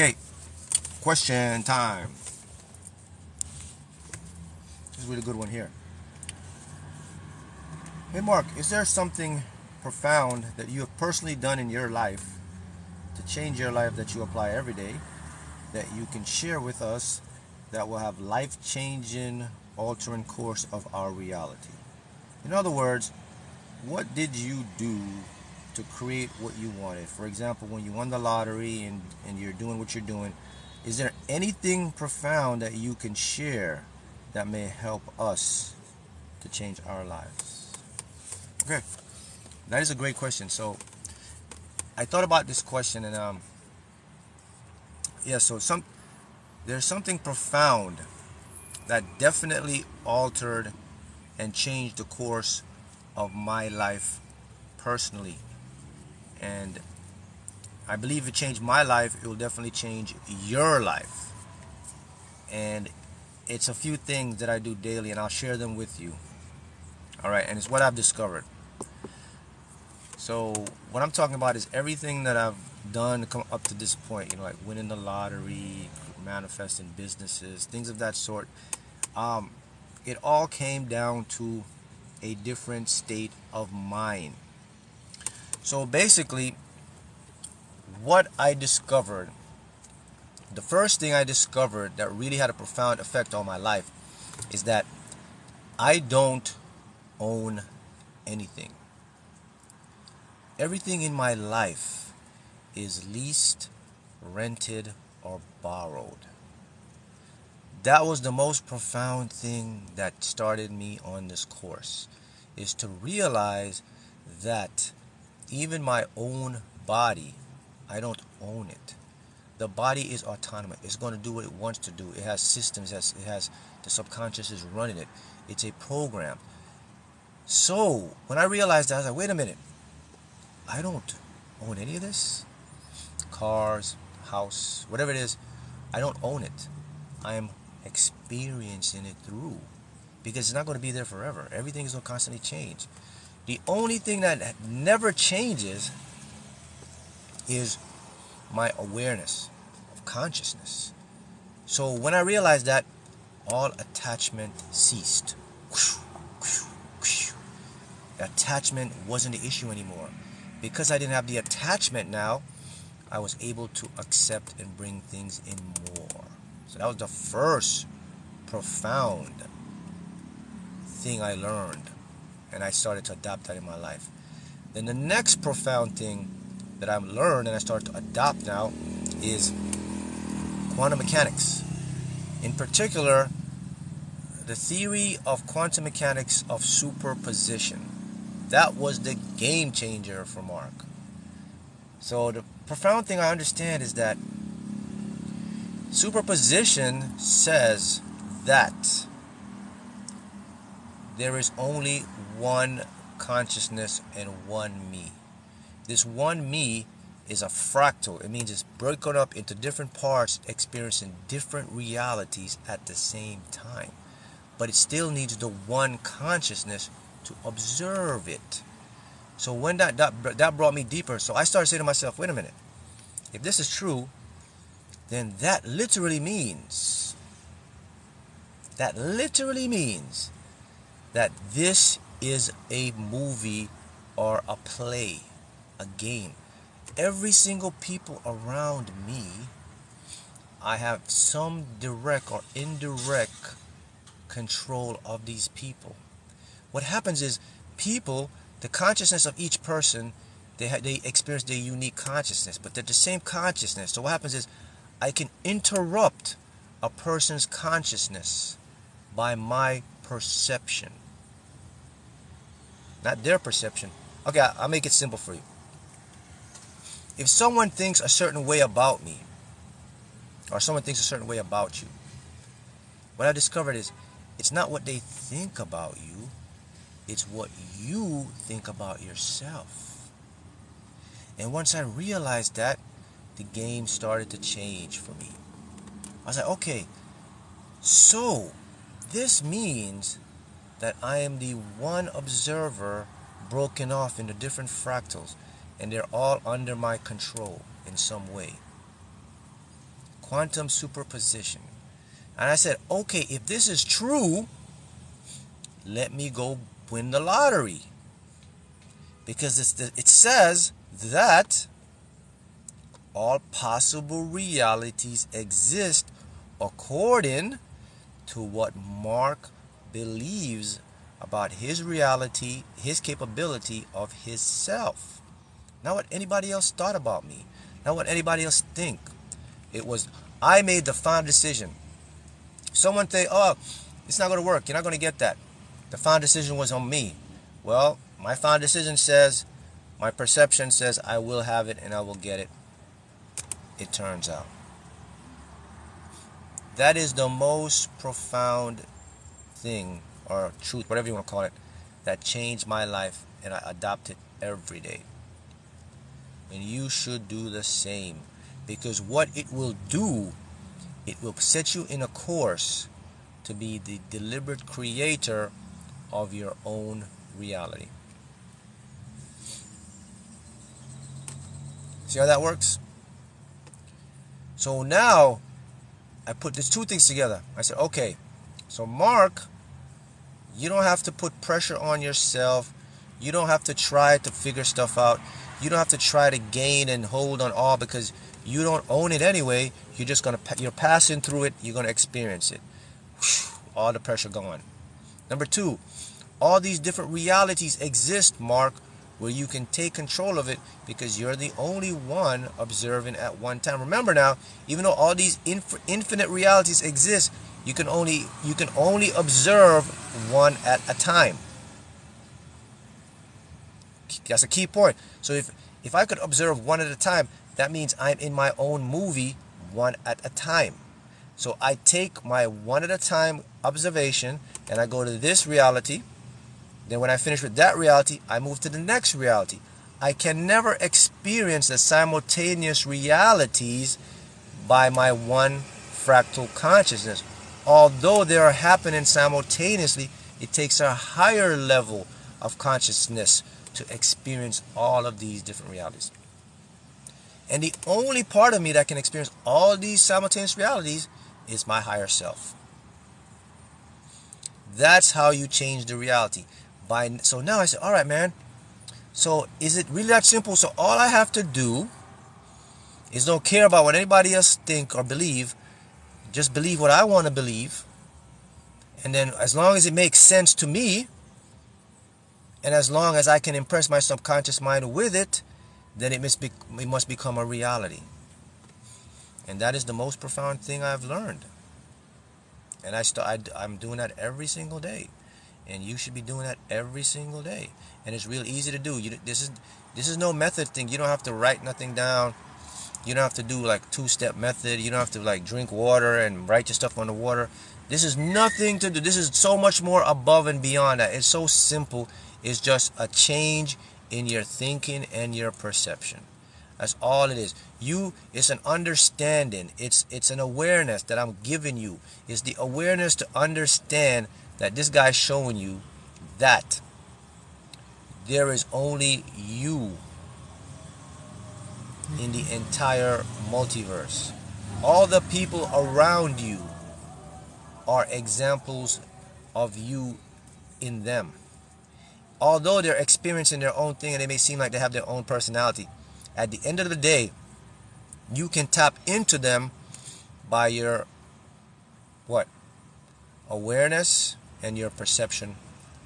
Okay, question time. This is a really good one here. Hey Mark, is there something profound that you have personally done in your life to change your life that you apply every day that you can share with us that will have life-changing, altering course of our reality? In other words, what did you do to create what you wanted? For example, when you won the lottery and you're doing what you're doing, is there anything profound that you can share that may help us to change our lives? Okay, that is a great question. So I thought about this question, and there's something profound that definitely altered and changed the course of my life personally. And I believe if it changed my life, it will definitely change your life. And it's a few things that I do daily, and I'll share them with you. Alright, and it's what I've discovered. So what I'm talking about is everything that I've done to come up to this point, like winning the lottery, manifesting businesses, things of that sort. It all came down to a different state of mind. So basically, what I discovered, the first thing I discovered that really had a profound effect on my life is that I don't own anything. Everything in my life is leased, rented, or borrowed. That was the most profound thing that started me on this course, is to realize that even my own body, I don't own it. The body is autonomous. It's going to do what it wants to do. It has systems. It has the subconscious is running it. It's a program. So when I realized that, I was like, wait a minute. I don't own any of this. Cars, house, whatever it is, I don't own it. I am experiencing it through, because it's not going to be there forever. Everything is going to constantly change. The only thing that never changes is my awareness of consciousness. So when I realized that, all attachment ceased. Attachment wasn't the issue anymore. Because I didn't have the attachment now, I was able to accept and bring things in more. So that was the first profound thing I learned, and I started to adopt that in my life. Then the next profound thing that I've learned and I started to adopt now is quantum mechanics. In particular, the theory of quantum mechanics of superposition. That was the game changer for Mark. So the profound thing I understand is that superposition says that there is only one consciousness and one me. This one me is a fractal. It means it's broken up into different parts, experiencing different realities at the same time. But it still needs the one consciousness to observe it. So when that brought me deeper, so I started saying to myself, wait a minute, if this is true, then that literally means that this is a movie or a play, a game. Every single people around me, I have some direct or indirect control of these people. What happens is people, the consciousness of each person, they experience their unique consciousness, but they're the same consciousness. So what happens is I can interrupt a person's consciousness by my perception, not their perception. Okay, I'll make it simple for you. If someone thinks a certain way about me, or someone thinks a certain way about you, what I discovered is it's not what they think about you, it's what you think about yourself. And once I realized that, the game started to change for me. I was like, okay, so this means that I am the one observer broken off into different fractals, and they're all under my control in some way. quantum superposition. And I said, okay, if this is true, let me go win the lottery. Because it says that all possible realities exist according to what Mark believes about his reality, his capability of his self. Not what anybody else thought about me. Not what anybody else think. It was, I made the final decision. Someone think, oh, it's not going to work. You're not going to get that. The final decision was on me. Well, my final decision says, my perception says I will have it and I will get it. It turns out. That is the most profound thing, or truth, whatever you want to call it, that changed my life, and I adopt it every day. And you should do the same, because what it will do, it will set you in a course to be the deliberate creator of your own reality. See how that works? So now I put these two things together. I said, okay, so Mark, you don't have to put pressure on yourself. You don't have to try to figure stuff out. You don't have to try to gain and hold on all, because you don't own it anyway. You're passing through it. You're gonna experience it. Whew, all the pressure gone. Number two, all these different realities exist, Mark, where you can take control of it, because you're the only one observing at one time. Remember now, even though all these infinite realities exist, you can only observe one at a time. That's a key point. So if I could observe one at a time, that means I'm in my own movie one at a time. So I take my one at a time observation and I go to this reality. Then when I finish with that reality, I move to the next reality. I can never experience the simultaneous realities by my one fractal consciousness. Although they are happening simultaneously, it takes a higher level of consciousness to experience all of these different realities. And the only part of me that can experience all these simultaneous realities is my higher self. That's how you change the reality. So now I say, all right, man. So is it really that simple? So all I have to do is don't care about what anybody else think or believe. Just believe what I want to believe. And then as long as it makes sense to me, and as long as I can impress my subconscious mind with it, then it must become a reality. And that is the most profound thing I've learned. And I'm doing that every single day. And you should be doing that every single day. And it's real easy to do. This is no method thing. You don't have to write nothing down. You don't have to do like two-step method. You don't have to like drink water and write your stuff on the water. This is nothing to do. This is so much more above and beyond that. It's so simple. It's just a change in your thinking and your perception. That's all it is. It's an understanding. It's an awareness that I'm giving you. It's the awareness to understand that this guy's showing you that there is only you in the entire multiverse. All the people around you are examples of you in them. Although they're experiencing their own thing and they may seem like they have their own personality, at the end of the day, you can tap into them by your what? Awareness and your perception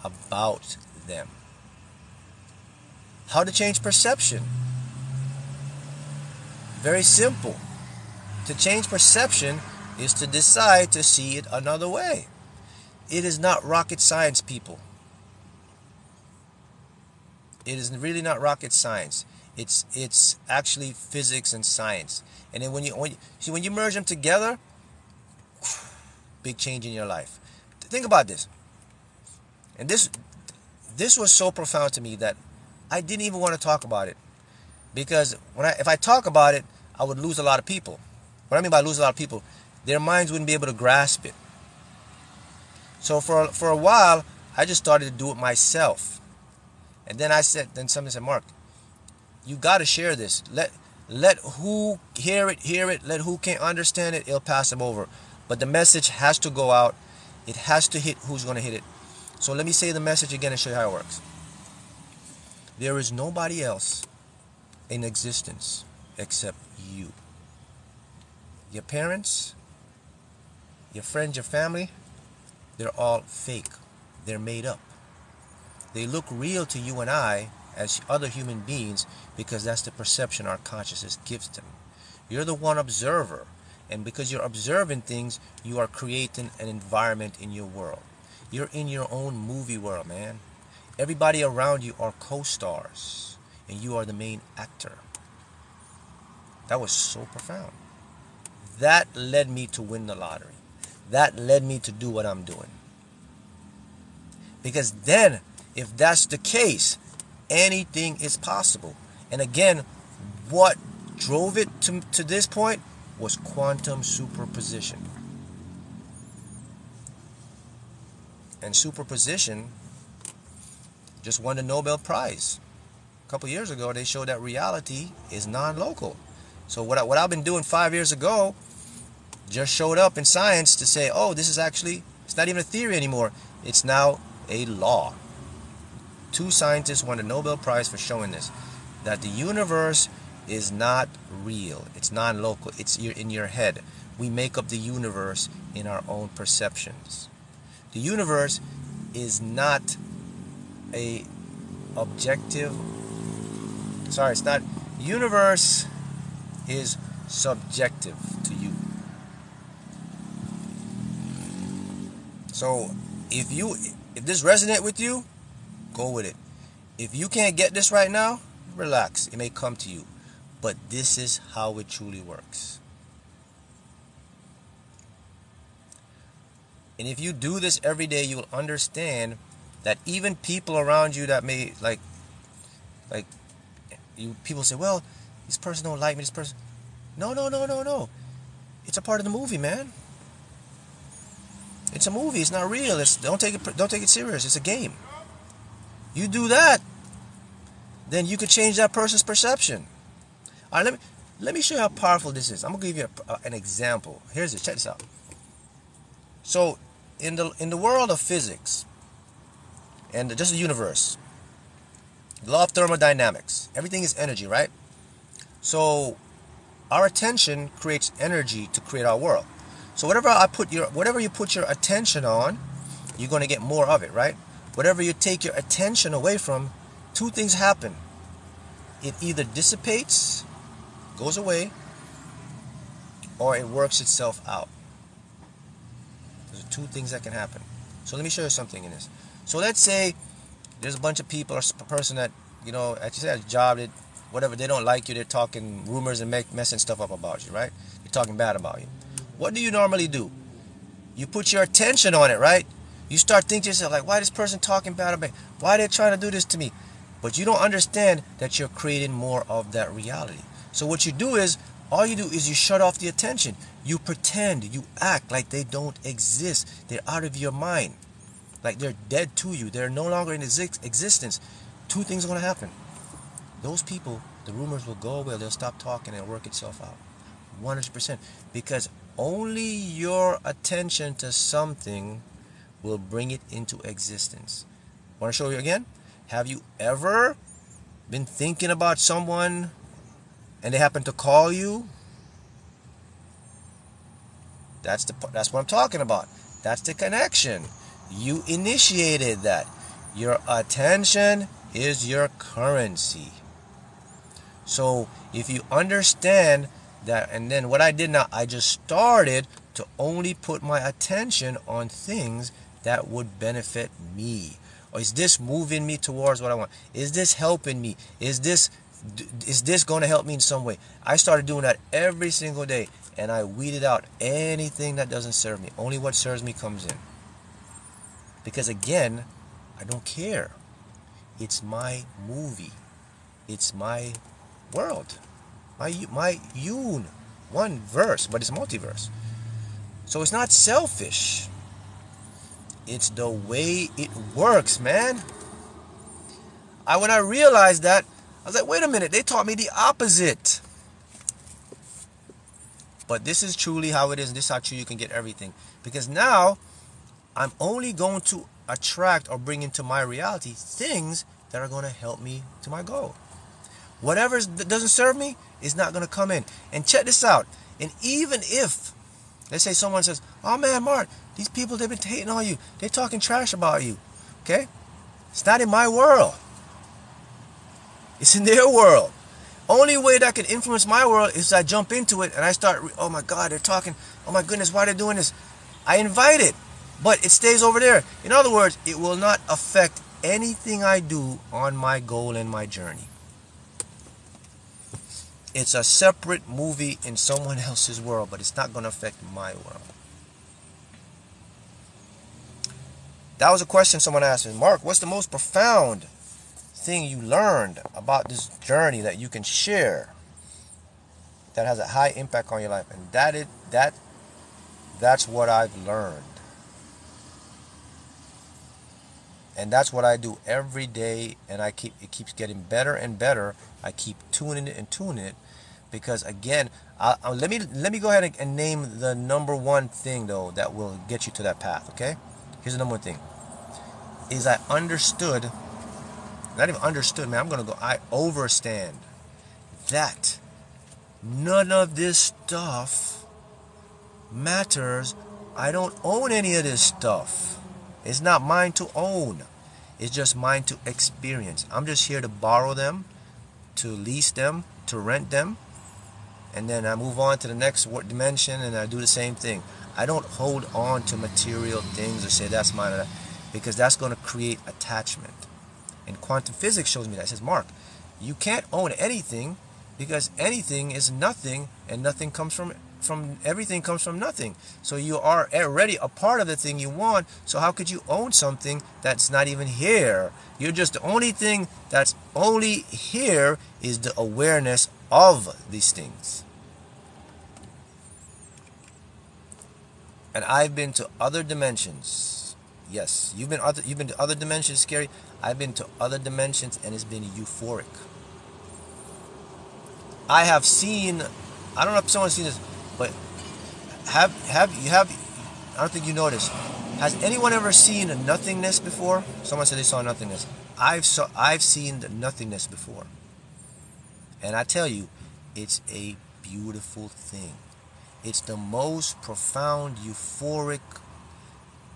about them. How to change perception? Very simple. To change perception is to decide to see it another way. It is not rocket science, people. It is really not rocket science. It's actually physics and science. And then when you merge them together, big change in your life. Think about this. And this was so profound to me that I didn't even want to talk about it, because if I talk about it, I would lose a lot of people. What I mean by lose a lot of people, their minds wouldn't be able to grasp it. So for a while, I just started to do it myself. And then somebody said, Mark, you got to share this. Let who hear it. Let who can't understand it, it'll pass them over. But the message has to go out. It has to hit who's going to hit it. So let me say the message again and show you how it works. There is nobody else in existence except you. Your parents, your friends, your family, they're all fake. They're made up. They look real to you and I as other human beings because that's the perception our consciousness gives them. You're the one observer, and because you're observing things, you are creating an environment in your world. You're in your own movie world, man. Everybody around you are co-stars, and you are the main actor. That was so profound. That led me to win the lottery. That led me to do what I'm doing. Because then, if that's the case, anything is possible. And again, what drove it to this point was quantum superposition. And superposition just won the Nobel Prize. A couple years ago, they showed that reality is non-local. So what I've been doing 5 years ago just showed up in science to say, oh, this is actually, it's not even a theory anymore. It's now a law. 2 scientists won the Nobel Prize for showing this, that the universe is not real. It's non-local. It's in your head. We make up the universe in our own perceptions. The universe is not a objective. Sorry, it's not. Universe is subjective to you. So if this resonates with you, go with it. If you can't get this right now, relax. It may come to you. But this is how it truly works. And if you do this every day, you will understand that even people around you that may people say, well, this person don't like me, this person. No. It's a part of the movie, man. It's a movie. It's not real. Don't take it serious. It's a game. You do that, then you could change that person's perception. All right, let me show you how powerful this is. I'm gonna give you an example. Here's it. Check this out. So, in the world of physics and just the universe, the law of thermodynamics, everything is energy, right? So, our attention creates energy to create our world. So whatever you put your attention on, you're going to get more of it, right? Whatever you take your attention away from, 2 things happen. It either dissipates, goes away, or it works itself out. Those are 2 things that can happen. So let me show you something in this. So let's say there's a bunch of people or a person that, as you said, a job, whatever, they don't like you, they're talking rumors and messing stuff up about you, right? They're talking bad about you. What do you normally do? You put your attention on it, right? You start thinking to yourself, like, why is this person talking bad about me? Why are they trying to do this to me? But you don't understand that you're creating more of that reality. So what you do is, all you do is you shut off the attention. You pretend, you act like they don't exist. They're out of your mind. Like they're dead to you. They're no longer in existence. 2 things are going to happen. Those people, the rumors will go away. They'll stop talking and work itself out. 100%. Because only your attention to something will bring it into existence. Want to show you again? Have you ever been thinking about someone and they happen to call you? That's what I'm talking about. That's the connection. You initiated that. Your attention is your currency. So if you understand that, and then what I did now, I just started to only put my attention on things that would benefit me. Or is this moving me towards what I want? Is this helping me? Is this going to help me in some way? I started doing that every single day, and I weeded out anything that doesn't serve me. Only what serves me comes in. Because again, I don't care. It's my movie. It's my world. My Yoon. One verse, but it's multiverse. So it's not selfish. It's the way it works, man. When I realized that, I was like, wait a minute, they taught me the opposite. But this is truly how it is. And this is how true you can get everything. Because now I'm only going to attract or bring into my reality things that are going to help me to my goal. Whatever doesn't serve me is not going to come in. And check this out. And even if, let's say someone says, oh man, Mark, these people, they've been hating on you. They're talking trash about you. Okay? It's not in my world. It's in their world. Only way that can influence my world is I jump into it and I start, oh my God, they're talking. Oh my goodness, why are they doing this? I invite it, but it stays over there. In other words, it will not affect anything I do on my goal and my journey. It's a separate movie in someone else's world, but it's not going to affect my world. That was a question someone asked me. Mark, what's the most profound thing you learned about this journey that you can share that has a high impact on your life? And that's what I've learned. And that's what I do every day, and it keeps getting better and better. I keep tuning it and tuning it, because again, let me go ahead and name the number one thing though that will get you to that path. Okay, here's the number one thing: is I understood, not even understood, man. I overstand that none of this stuff matters. I don't own any of this stuff. It's not mine to own. It's just mine to experience. I'm just here to borrow them, to lease them, to rent them, and then I move on to the next dimension and I do the same thing. I don't hold on to material things or say that's mine, because that's going to create attachment. And quantum physics shows me that. It says, Mark, you can't own anything, because anything is nothing, and nothing comes from everything comes from nothing. So you are already a part of the thing you want. So how could you own something that's not even here? You're just, the only thing that's only here is the awareness of these things. And I've been to other dimensions. Yes, you've been to other dimensions, Scary. I've been to other dimensions, and it's been euphoric. I have seen, I don't know if someone's seen this, but have I don't think you know this. Has anyone ever seen a nothingness before? Someone said they saw nothingness. I've seen the nothingness before. And I tell you, it's a beautiful thing. It's the most profound, euphoric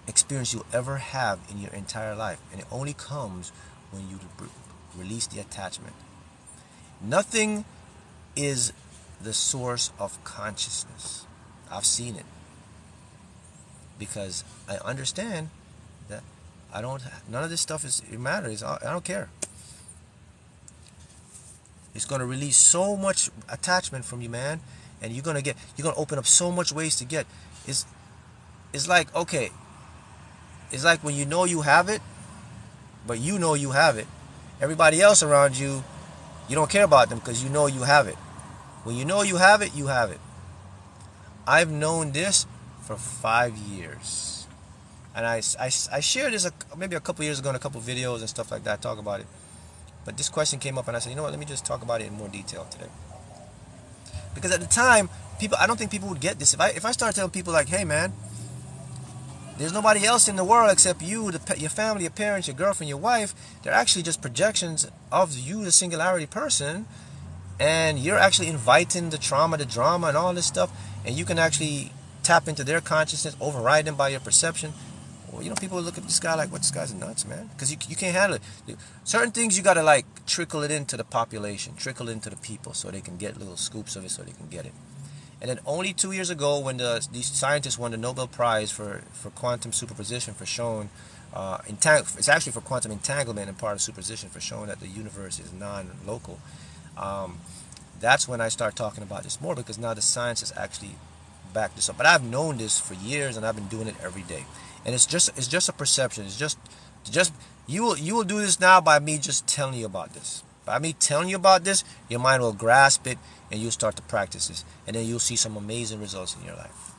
experience you'll ever have in your entire life. And it only comes when you release the attachment. Nothing is the source of consciousness. I've seen it. Because I understand that none of this stuff matters. I don't care. It's going to release so much attachment from you, man. And you're going to open up so much ways to get. It's like, okay, it's like when you know you have it, but you know you have it. Everybody else around you, you don't care about them because you know you have it. When you know you have it, you have it. I've known this for 5 years. And I shared this maybe a couple years ago in a couple videos and stuff like that, talk about it. But this question came up and I said, you know what, let me just talk about it in more detail today. Because at the time, I don't think people would get this. If I start telling people like, hey man, there's nobody else in the world except you, your family, your parents, your girlfriend, your wife. They're actually just projections of you, the singularity person. And you're actually inviting the trauma, the drama, and all this stuff. And you can actually tap into their consciousness, override them by your perception. Well, you know, people look at this guy like, what, this guy's nuts, man. Because you can't handle it. Certain things you got to like trickle it into the population, trickle it into the people so they can get little scoops of it so they can get it. And then only 2 years ago when these scientists won the Nobel Prize for quantum superposition for showing, it's actually for quantum entanglement and part of superposition for showing that the universe is non-local. That's when I start talking about this more, because now the science has actually backed this up. But I've known this for years and I've been doing it every day. And it's just a perception. It's just you will do this now by me just telling you about this. By me telling you about this, your mind will grasp it and you'll start to practice this. And then you'll see some amazing results in your life.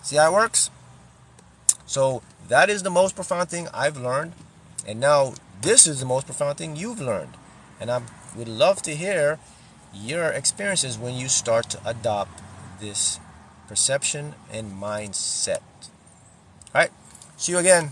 See how it works? So that is the most profound thing I've learned. And now this is the most profound thing you've learned. And I would love to hear your experiences when you start to adopt this perception and mindset. All right, see you again.